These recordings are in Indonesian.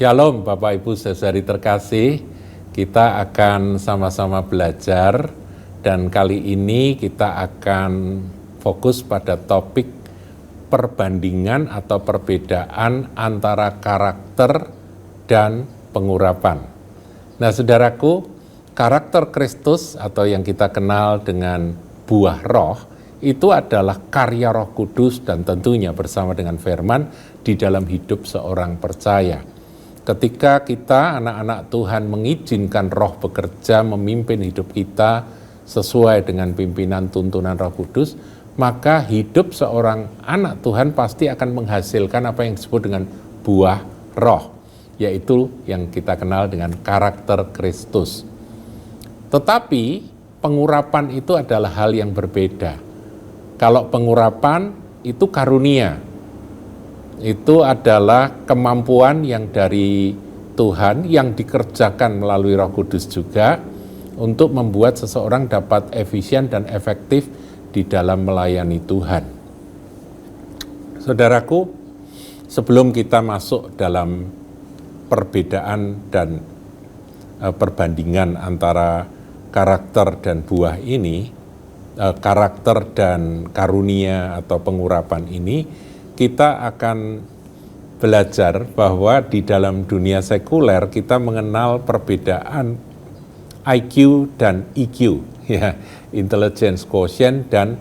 Shalom Bapak Ibu Saudari terkasih, kita akan sama-sama belajar dan kali ini kita akan fokus pada topik perbandingan atau perbedaan antara karakter dan pengurapan. Nah saudaraku, karakter Kristus atau yang kita kenal dengan buah roh itu adalah karya Roh Kudus dan tentunya bersama dengan firman di dalam hidup seorang percaya. Ketika kita anak-anak Tuhan mengizinkan roh bekerja memimpin hidup kita sesuai dengan pimpinan tuntunan Roh Kudus, maka hidup seorang anak Tuhan pasti akan menghasilkan apa yang disebut dengan buah roh, yaitu yang kita kenal dengan karakter Kristus. Tetapi pengurapan itu adalah hal yang berbeda. Kalau pengurapan itu karunia, itu adalah kemampuan yang dari Tuhan yang dikerjakan melalui Roh Kudus juga untuk membuat seseorang dapat efisien dan efektif di dalam melayani Tuhan. Saudaraku, sebelum kita masuk dalam perbedaan dan perbandingan antara karakter dan buah ini, karakter dan karunia atau pengurapan ini, kita akan belajar bahwa di dalam dunia sekuler kita mengenal perbedaan IQ dan EQ, ya, intelligence quotient dan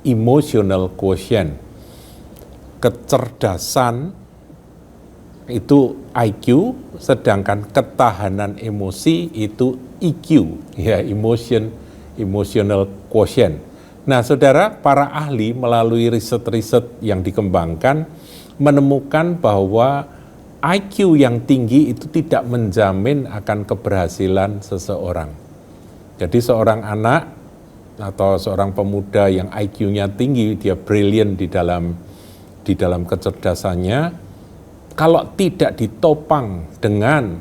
emotional quotient. Kecerdasan itu IQ, sedangkan ketahanan emosi itu EQ, ya, emotional quotient. Nah, saudara, para ahli melalui riset-riset yang dikembangkan menemukan bahwa IQ yang tinggi itu tidak menjamin akan keberhasilan seseorang. Jadi seorang anak atau seorang pemuda yang IQ-nya tinggi, dia brilliant di dalam kecerdasannya, kalau tidak ditopang dengan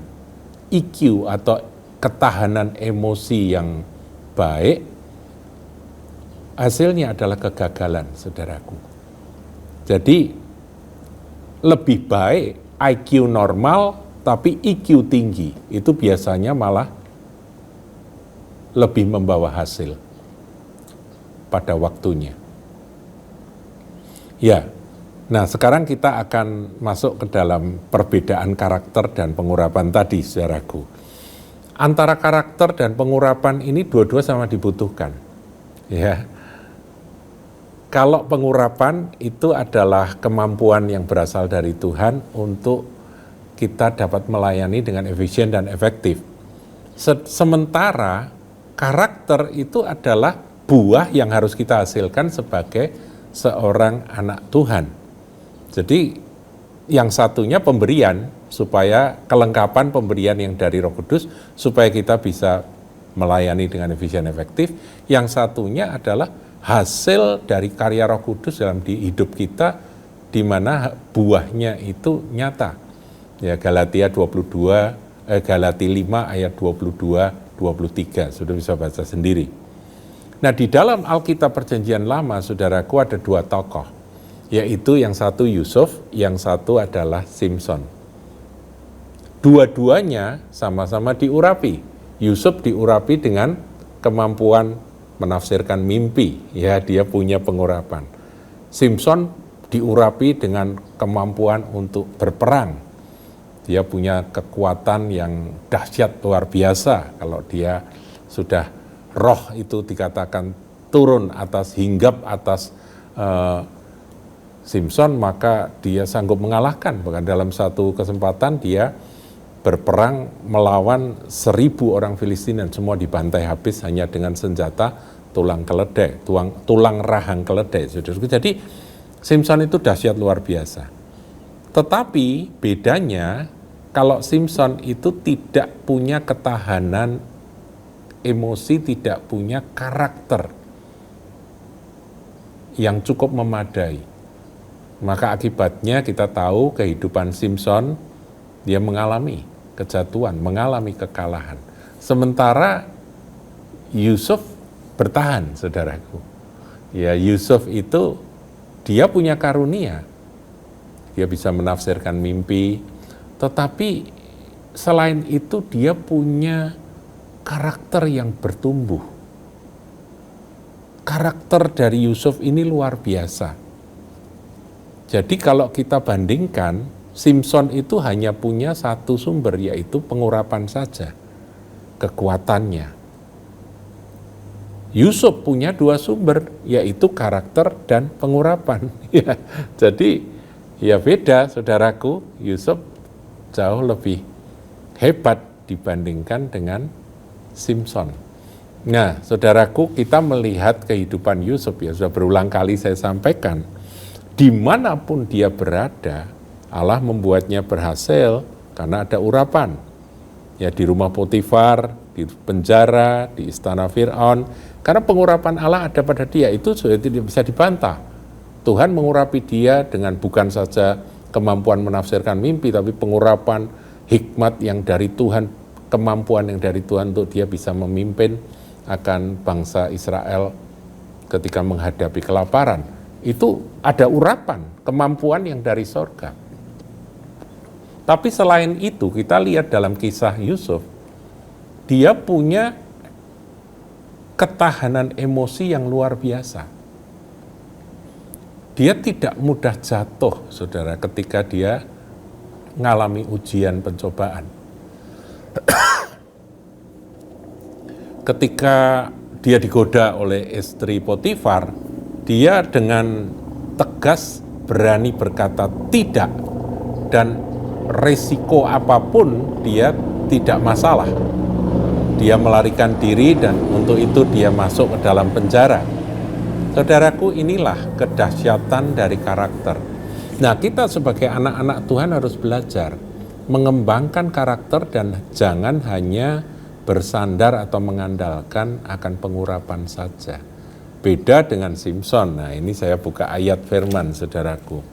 EQ atau ketahanan emosi yang baik, hasilnya adalah kegagalan, saudaraku. Jadi, lebih baik IQ normal, tapi EQ tinggi. Itu biasanya malah lebih membawa hasil pada waktunya. Ya, nah sekarang kita akan masuk ke dalam perbedaan karakter dan pengurapan tadi, saudaraku. Antara karakter dan pengurapan ini dua-dua sama dibutuhkan. Ya. Kalau pengurapan itu adalah kemampuan yang berasal dari Tuhan untuk kita dapat melayani dengan efisien dan efektif. Sementara karakter itu adalah buah yang harus kita hasilkan sebagai seorang anak Tuhan. Jadi yang satunya pemberian, supaya kelengkapan pemberian yang dari Roh Kudus, supaya kita bisa melayani dengan efisien efektif. Yang satunya adalah hasil dari karya Roh Kudus dalam hidup kita, di mana buahnya itu nyata. Ya, Galatia 5 ayat 22-23, sudah bisa baca sendiri. Nah, di dalam Alkitab Perjanjian Lama, saudaraku, ada dua tokoh, yaitu yang satu Yusuf, yang satu adalah Simson. Dua-duanya sama-sama diurapi. Yusuf diurapi dengan kemampuan menafsirkan mimpi, ya, dia punya pengurapan. Simson diurapi dengan kemampuan untuk berperang. Dia punya kekuatan yang dahsyat luar biasa. Kalau dia sudah roh itu dikatakan turun hinggap atas Simson, maka dia sanggup mengalahkan. Bahkan dalam satu kesempatan dia berperang melawan 1.000 orang Filistin dan semua dibantai habis hanya dengan senjata tulang keledai, tulang rahang keledai. Jadi Simson itu dahsyat luar biasa. Tetapi bedanya, kalau Simson itu tidak punya ketahanan emosi, tidak punya karakter yang cukup memadai. Maka akibatnya kita tahu kehidupan Simson, dia mengalami kejatuhan, mengalami kekalahan. Sementara Yusuf bertahan, saudaraku. Ya, Yusuf itu dia punya karunia. Dia bisa menafsirkan mimpi, Tetapi selain itu dia punya karakter yang bertumbuh. Karakter dari Yusuf ini luar biasa. Jadi kalau kita bandingkan, Simson itu hanya punya satu sumber, yaitu pengurapan saja, kekuatannya. Yusuf punya dua sumber, yaitu karakter dan pengurapan. Ya, jadi ya beda, saudaraku. Yusuf jauh lebih hebat dibandingkan dengan Simson. Nah, saudaraku, kita melihat kehidupan Yusuf, ya sudah berulang kali saya sampaikan, dimanapun dia berada, Allah membuatnya berhasil karena ada urapan. Ya, di rumah Potifar, di penjara, di istana Fir'aun, karena pengurapan Allah ada pada dia, itu sudah tidak bisa dibantah. Tuhan mengurapi dia dengan bukan saja kemampuan menafsirkan mimpi, tapi pengurapan hikmat yang dari Tuhan, kemampuan yang dari Tuhan untuk dia bisa memimpin akan bangsa Israel ketika menghadapi kelaparan. Itu ada urapan, kemampuan yang dari sorga. Tapi selain itu, kita lihat dalam kisah Yusuf, dia punya ketahanan emosi yang luar biasa. Dia tidak mudah jatuh, saudara, ketika dia mengalami ujian pencobaan. Ketika dia digoda oleh istri Potifar, dia dengan tegas berani berkata tidak, dan resiko apapun dia tidak masalah. Dia melarikan diri dan untuk itu dia masuk ke dalam penjara. Saudaraku, inilah kedahsyatan dari karakter. Nah, kita sebagai anak-anak Tuhan harus belajar mengembangkan karakter dan jangan hanya bersandar atau mengandalkan akan pengurapan saja. Beda dengan Simson. Nah, ini saya buka ayat firman, saudaraku.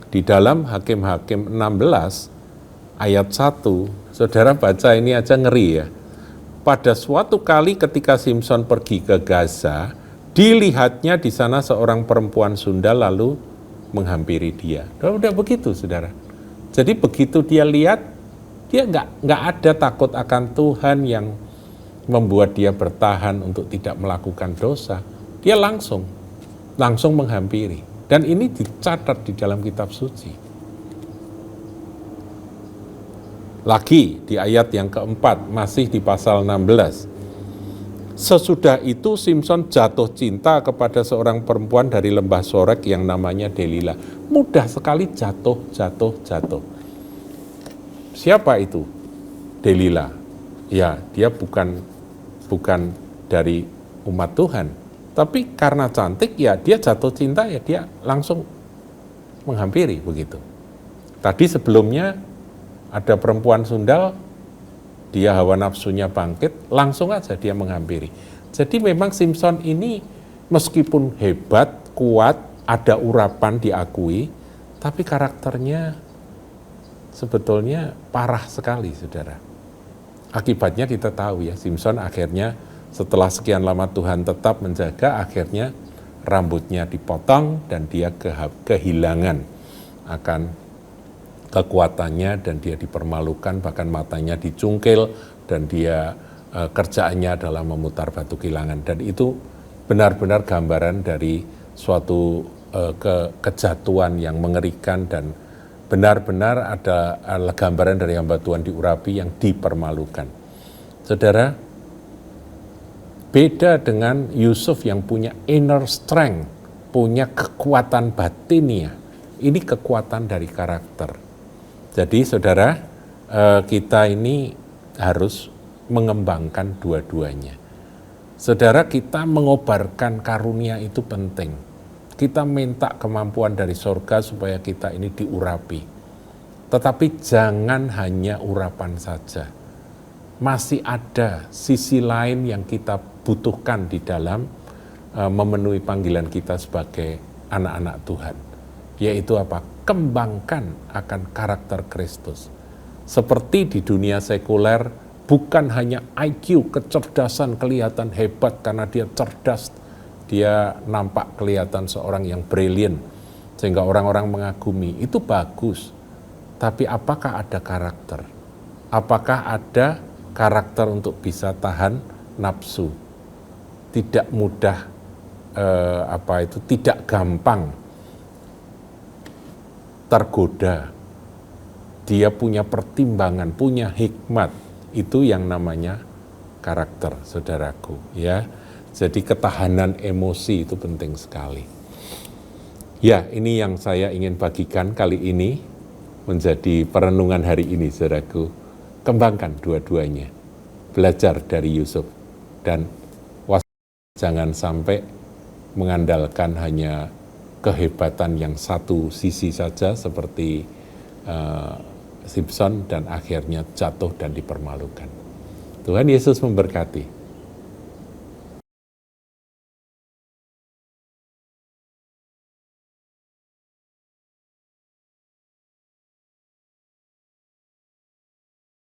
Di dalam Hakim-Hakim 16 ayat 1, saudara baca ini aja ngeri ya. Pada suatu kali ketika Simson pergi ke Gaza, dilihatnya di sana seorang perempuan sundal lalu menghampiri dia. Udah begitu, saudara. Jadi begitu dia lihat, dia nggak ada takut akan Tuhan yang membuat dia bertahan untuk tidak melakukan dosa. Dia langsung menghampiri. Dan ini dicatat di dalam kitab suci. Lagi di ayat yang keempat, masih di pasal 16. Sesudah itu Simson jatuh cinta kepada seorang perempuan dari lembah Sorek yang namanya Delila. Mudah sekali jatuh. Siapa itu? Delila. Ya, dia bukan dari umat Tuhan. Tapi karena cantik, ya dia jatuh cinta, ya dia langsung menghampiri begitu. Tadi sebelumnya ada perempuan sundal, dia hawa nafsunya bangkit, langsung aja dia menghampiri. Jadi memang Simson ini meskipun hebat, kuat, ada urapan diakui, tapi karakternya sebetulnya parah sekali, saudara. Akibatnya kita tahu ya, Simson akhirnya setelah sekian lama Tuhan tetap menjaga, akhirnya rambutnya dipotong dan dia kehilangan akan kekuatannya dan dia dipermalukan, bahkan matanya dicungkil dan dia kerjaannya adalah memutar batu kilangan. Dan itu benar-benar gambaran dari suatu kejatuhan yang mengerikan dan benar-benar ada gambaran dari hamba Tuhan diurapi yang dipermalukan. Saudara, beda dengan Yusuf yang punya inner strength, punya kekuatan batinia. Ini kekuatan dari karakter. Jadi saudara, kita ini harus mengembangkan dua-duanya. Saudara, kita mengobarkan karunia itu penting. Kita minta kemampuan dari sorga supaya kita ini diurapi. Tetapi jangan hanya urapan saja. Masih ada sisi lain yang kita butuhkan di dalam memenuhi panggilan kita sebagai anak-anak Tuhan. Yaitu apa? Kembangkan akan karakter Kristus. Seperti di dunia sekuler, bukan hanya IQ, kecerdasan kelihatan hebat karena dia cerdas, dia nampak kelihatan seorang yang brilliant, sehingga orang-orang mengagumi, itu bagus. tapi apakah ada karakter? Apakah ada karakter untuk bisa tahan nafsu? Tidak mudah, tidak gampang tergoda. Dia punya pertimbangan, punya hikmat. Itu yang namanya karakter, saudaraku, ya. Jadi ketahanan emosi itu penting sekali. Ya, ini yang saya ingin bagikan kali ini menjadi perenungan hari ini, saudaraku. Kembangkan dua-duanya. Belajar dari Yusuf dan jangan sampai mengandalkan hanya kehebatan yang satu sisi saja seperti Simpson dan akhirnya jatuh dan dipermalukan. Tuhan Yesus memberkati.